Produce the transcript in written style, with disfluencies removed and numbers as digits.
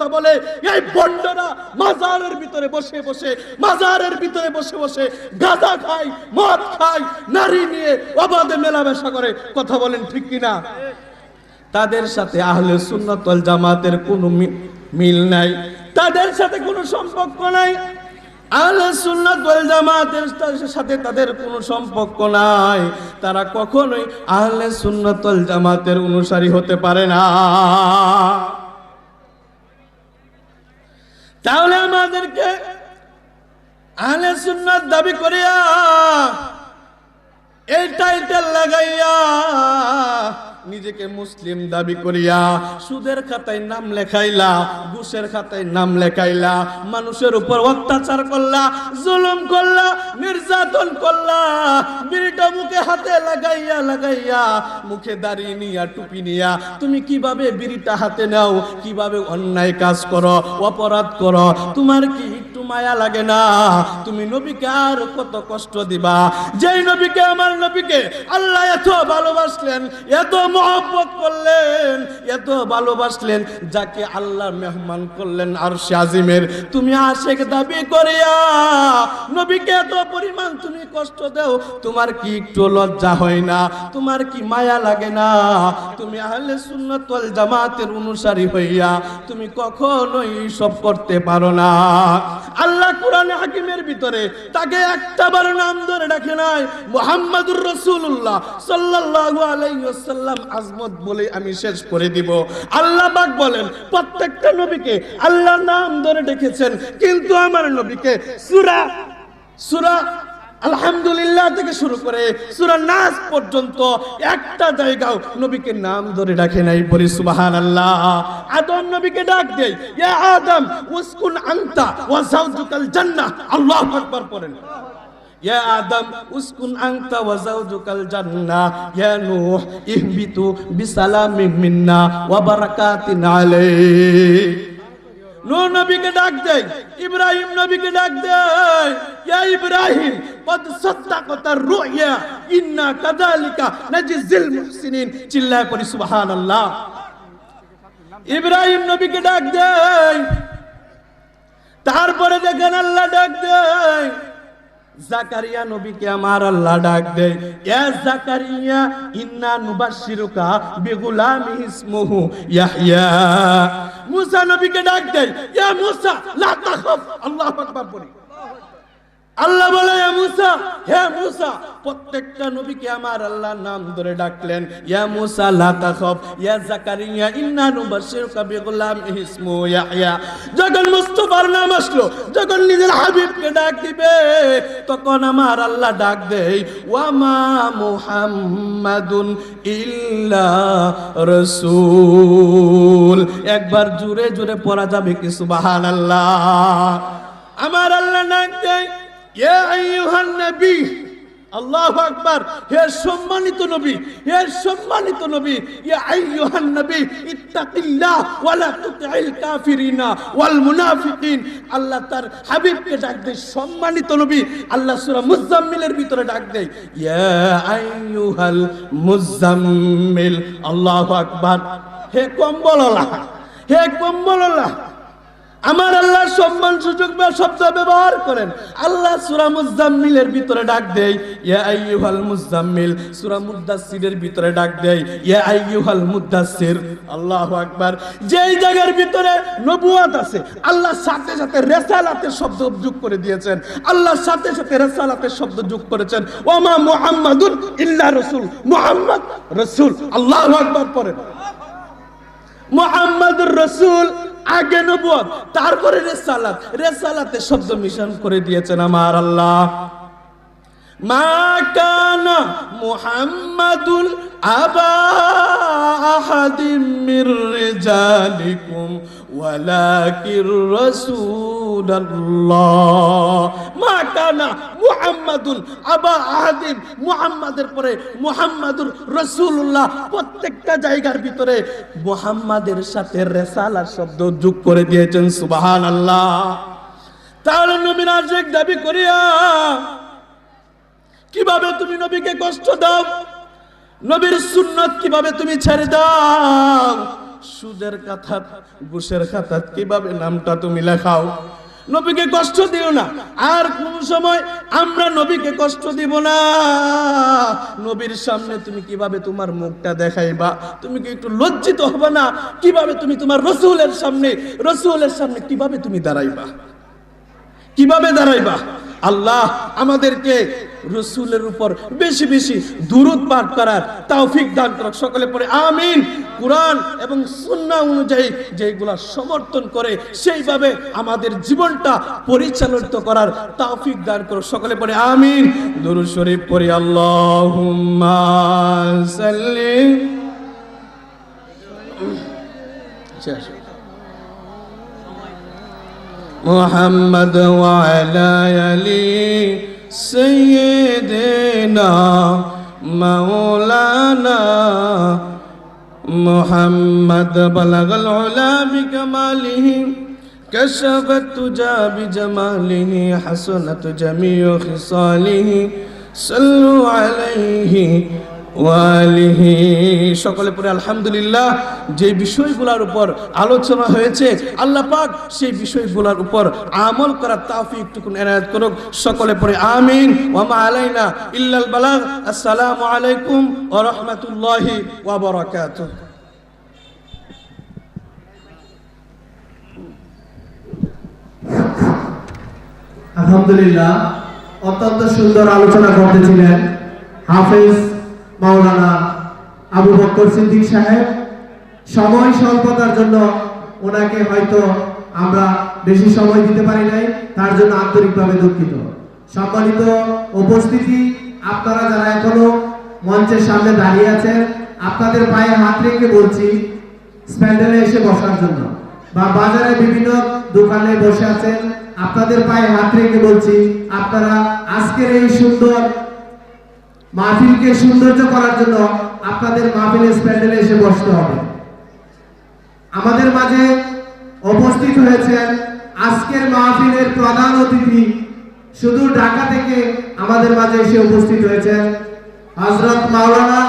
বলে এই বন্ডরা মাজারের ভিতরে বসে বসে গাঁজা খায়, মদ খায়, নারী নিয়ে অবাধে মেলামেশা করে। কথা বলেন ঠিক কিনা? তাদের সাথে আহলে সুন্নাত ওয়াল জামাতের কোনো মিল নাই, তাদের সাথে কোনো সম্পর্ক নাই। আহলে সুন্নাত ওয়াল জামাতের সাথে তাদের কোনো সম্পর্ক নাই। তারা কখনোই আহলে সুন্নাত ওয়াল জামাতের অনুসারী হতে পারে না। তাহলে আমাদেরকে আহলে সুন্নাত দাবি করিয়া এই টাইটেল লাগাইয়া নিজেকে মুসলিম দাবি করিয়া সুদের খাতায় নাম লেখাইলা, ঘুষের খাতায় নাম লেখাইলা, মানুষের উপর অত্যাচার করলা, জুলুম করলা, নির্যাতন করলা, বিড়িটা মুখে হাতে লাগাইয়া মুখে দাড়ি নিয়া টুপি নিয়া তুমি কিভাবে বিড়িটা হাতে নাও, কিভাবে অন্যায় কাজ করো, অপরাধ করো, তোমার কি একটু মায়া লাগে না? তুমি নবীকে আর কত কষ্ট দিবা? যেই নবীকে, আমার নবীকে আল্লাহ এত ভালোবাসলেন, এত মহব্বত করলেন, এত ভালোবাসলেন, যাকে আল্লাহ মেহমান করলেন আরশে আজিমের, তুমি আশিক দাবি করিয়া নবীকে এত পরিমাণ তুমি কষ্ট দাও, তোমার কি একটু লজ্জা হয় না? তোমার কি মায়া লাগে না? তুমি আহলে সুন্নাত ওয়াল জামাতের অনুসারী হইয়া তুমি কখনোই সব করতে পারো না। আল্লাহ কোরআনে হাকিমের ভিতরে তাকে একটাবার নাম ধরে ডাকে নাই, মুহাম্মাদুর রাসূলুল্লাহ সাল্লাল্লাহু আলাইহি ওয়াসাল্লাম আজমত বলে আমি শেষ করে দিব। আল্লাহ পাক বলেন প্রত্যেকটা নবীকে আল্লাহ নাম ধরে ডেকেছেন, কিন্তু আমার নবীকে সূরা আলহামদুলিল্লাহ থেকে শুরু করে সূরা নাস পর্যন্ত একটা জায়গাও নবীকে নাম ধরে ডাকে নাই। বলি সুবহানাল্লাহ। আদম নবীকে ডাক দেয়, ইয়া আদম উসকুন আনতা ওয়া যাওজুকাল জান্নাহ। আল্লাহু আকবার পড়েন। ইয়া আদম উসকুন আনতা ওয়া যাওজুকাল জান্নাহ, ইয়া নূহ ইহবিতু বিসালামিন মিন্না ওয়া বারাকাতিন আলাইক। নূহ নবীকে ডাক দেয়, ইব্রাহিম নবীকে ডাক দেয়, ইয়া ইব্রাহিম কদ সাদ্দাকতা রুয়া ইন্না কাযালিকা নাজিল মুহসিনিন। চিল্লায় পড়ি সুবহানাল্লাহ। ইব্রাহিম নবীকে ডাক দেয়, তারপরে দেখেন আল্লাহ ডাক দেয় জাকারিয়া নবীকে আমার আল্লাহ ডাক দেয়, ইয়া জাকারিয়া ইন্না নুবাশশিরুকা বিগুলামি ইসমুহু ইয়াহইয়া। মুসা নবীকে ডাক দেয়, ইয়া মুসা লা তাখাফ। আল্লাহু আকবার বলি। আল্লাহ বলে, ইয়া মুসা, হে মুসা। প্রত্যেকটা নবীকে আমার আল্লাহ নাম ধরে ডাকলেন, ইয়া মুসা লা তাখাফ, ইয়া জাকারিয়া ইন্না নুবাশশিরুকা বিগুলামি ইসমুহু ইয়াহইয়া। যখন মুস্তাফার নাম আসলো, যখন নিজের হাবিবকে ডাক দিবে, তখন আমার আল্লাহ ডাক দেয়, ওয়া মা মুহাম্মাদুন ইল্লা রাসূল। একবার জোরে জোরে পড়া যাবে কি সুবহানাল্লাহ? আমার আল্লাহ ডাক দেয়, ইয়া আইয়ুহান নবী। আল্লাহু আকবার। হে সম্মানিত নবী, হে সম্মানিত নবী, ইয়া আইয়ুহান নবী ইত্তাকিল্লাহ ওয়া লা তুতি'ল কাফিরিনা ওয়াল মুনাফিকিন। আল্লাহ তার হাবিবকে ডাক দেয় সম্মানিত নবী। আল্লাহ সূরা মুজাম্মিলের ভিতরে ডাক দেয়, ইয়া আইয়ুহাল মুজাম্মিল। আল্লাহু আকবার। হে কম্বলওয়ালা, হে কম্বলওয়ালা। আমার আল্লাহ সম্মান সুযোগ বা শব্দ ব্যবহার করেন। আল্লাহ সূরা মুজাম্মিলের ভিতরে ডাক দেয়, ইয়া আইয়ুহাল মুজাম্মিল। সূরা মুদাসসিরের ভিতরে ডাক দেয়, ইয়া আইয়ুহাল মুদাসসির। আল্লাহু আকবার। যেই জায়গার ভিতরে নবুয়ত আছে, আল্লাহ সাথে সাথে রিসালাতের শব্দ যোগ করে দিয়েছেন। আল্লাহ সাথে সাথে রিসালাতের শব্দ যোগ করেছেন। ওয়া মা মুহাম্মাদুন ইল্লা রাসূল। মুহাম্মদ রাসূল। আল্লাহু আকবার পড়েন। মুহাম্মাদুর রাসূল আগে নবুয়ত, তারপরে রিসালাত। রিসালাতে শব্দ মিশন করে দিয়েছেন আমার আল্লাহ। মা কানা মুহাম্মাদুন আবা আহাদিম মির রিজালিকুম ওয়ালাকির রাসূলুল্লাহ। মা কানা মুহাম্মাদুন আবা আহাদিম। মুহাম্মাদের পরে মুহাম্মাদুর রাসূলুল্লাহ। প্রত্যেকটা জায়গার ভিতরে মুহাম্মাদের সাথে রিসালাত শব্দ যোগ করে দিয়েছেন। সুবহানাল্লাহ। তাহলে নবীর আশিক দাবি করিয়া কিভাবে তুমি নবীকে কষ্ট দাও? নবীর সুন্নাত কিভাবে তুমি ছেড়ে দাও? সুদের খাতাত ঘুষের খাতাত কিভাবে নামটা তুমি লেখাও। নবীকে কষ্ট দিও না। আর কোন সময় আমরা নবীকে কষ্ট দিব না। নবীর সামনে তুমি কিভাবে তোমার মুখটা দেখাইবা? তুমি কি একটু লজ্জিত হবে না? কিভাবে তুমি তোমার রাসূলের সামনে কিভাবে তুমি দাঁড়াইবা? কিভাবে দাঁড়াইবা? আল্লাহ আমাদেরকে রাসূলের উপর বেশি বেশি দুরূদ পাঠ করার তৌফিক দান করুক। সকলে পড়ে আমিন। কুরআন এবং সুন্নাহ অনুযায়ী যেগুলা সমর্থন করে সেইভাবে আমাদের জীবনটা পরিচালিত করার তৌফিক দান করুক। সকলে পড়ে আমিন। দুরূদ শরীফ পড়ি। আল্লাহুম্মা সাল্লি মুহাম্মদ ওয়া আলা আলি সাইয়্যিদিনা মাওলানা মুহাম্মদ বালাগাল উলা বিকামালিহি কাশাফাত তুজা বিজামালিহি হাসানাত জামিউ খিসালিহি সাল্লু আলাইহি ওয়া আলিহি। সকলে পড়ে আলহামদুলিল্লাহ। যে বিষয়গুলোর উপর আলোচনা হয়েছে আল্লাহ পাক সেই বিষয়গুলোর উপর আমল করার তৌফিক টুকুন এনায়েত করুক। সকলে পড়ে আমিন। ওয়া মা আলাইনা ইল্লাল বালাগ। আসসালামু আলাইকুম ওয়া রাহমাতুল্লাহি ওয়া বারাকাতুহু। আলহামদুলিল্লাহ, অত্যন্ত সুন্দর আলোচনা করতেছিলেন হাফেজ মাওলানা আবু বকর সিদ্দিক সাহেব। সময় স্বল্পতার জন্য ওনাকে হয়তো আমরা বেশি সময় দিতে পারি নাই, তার জন্য আন্তরিকভাবে দুঃখিত। সম্মানিত উপস্থিতি, আপনারা যারা এখনো মঞ্চের সামনে দাঁড়িয়ে আছেন, আপনাদের পায়ে হাত রেখে বলছি স্প্যান্ডেলে এসে বসার জন্য, বা বাজারে বিভিন্ন দোকানে বসে আছেন, আপনাদের পায়ে হাত রেখে বলছি আপনারা আজকের এই সুন্দর মাহফিলকে সৌন্দর্য করার জন্য আপনাদের মাহফিলের স্প্যান্ডেলে এসে বসতে হবে। আমাদের মাঝে উপস্থিত হয়েছেন আজকের মাহফিলের প্রধান অতিথি, শুধু ঢাকা থেকে আমাদের মাঝে এসে উপস্থিত হয়েছেন হযরত মাওলানা